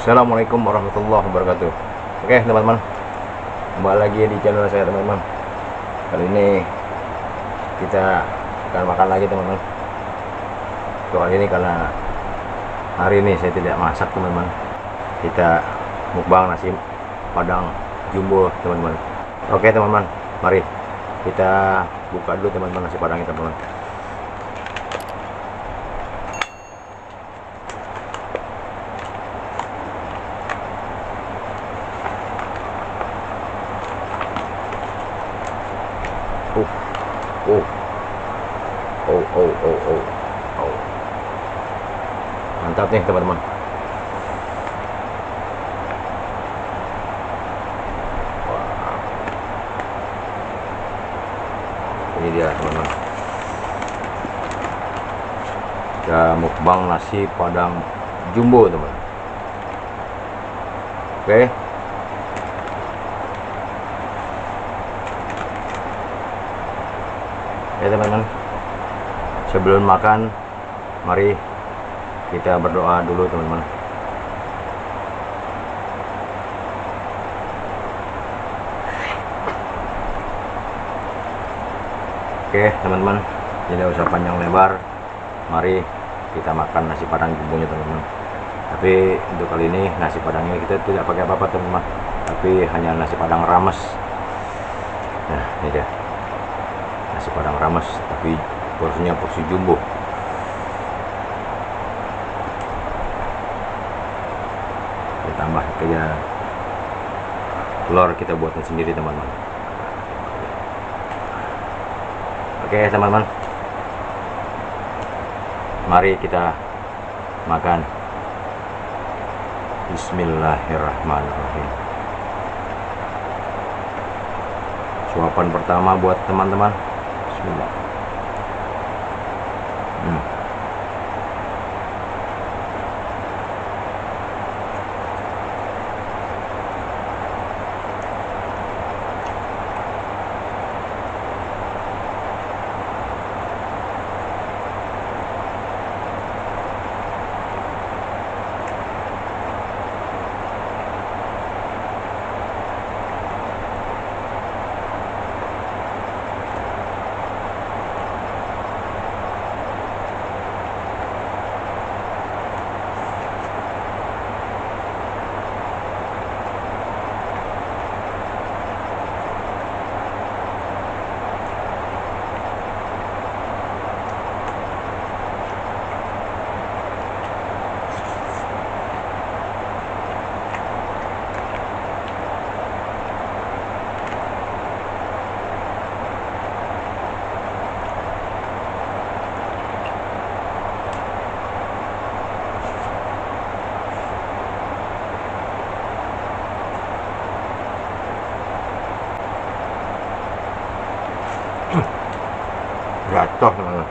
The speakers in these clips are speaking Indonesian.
Assalamualaikum warahmatullahi wabarakatuh. Oke teman-teman, kembali lagi di channel saya teman-teman. Kali ini kita akan makan lagi teman-teman. Kali ini karena hari ini saya tidak masak teman-teman, kita mukbang nasi padang jumbo teman-teman. Oke teman-teman, mari kita buka dulu teman-teman nasi padangnya teman-teman. Mantap nih teman-teman. Ini dia teman-teman, kita mukbang nasi padang jumbo teman. Oke, ya teman-teman, sebelum makan mari kita berdoa dulu teman-teman. Oke teman-teman, tidak usah panjang lebar, mari kita makan nasi padang jumbonya teman-teman. Tapi untuk kali ini nasi padangnya kita tidak pakai apa-apa teman-teman, tapi hanya nasi padang rames. Nah ini dia nasi padang rames, tapi porsinya porsi jumbo. Tambah kayak telur kita buatkan sendiri teman-teman. Oke teman-teman, mari kita makan. Bismillahirrahmanirrahim. Suapan pertama buat teman-teman. Bismillah. Jatuh teman-teman.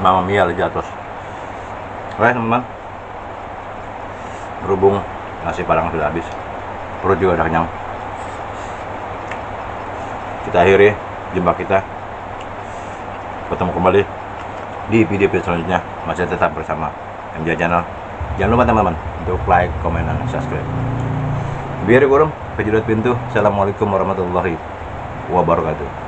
Mamma Mia Lejatos. Oke teman-teman, berhubung nasi padang sudah habis, perut juga udah kenyang, kita akhiri jumpa kita. Ketemu kembali di video selanjutnya, masih tetap bersama MJ Channel. Jangan lupa teman-teman untuk like, komen, dan subscribe. Biar kurang kejudut pintu. Assalamualaikum warahmatullahi wabarakatuh.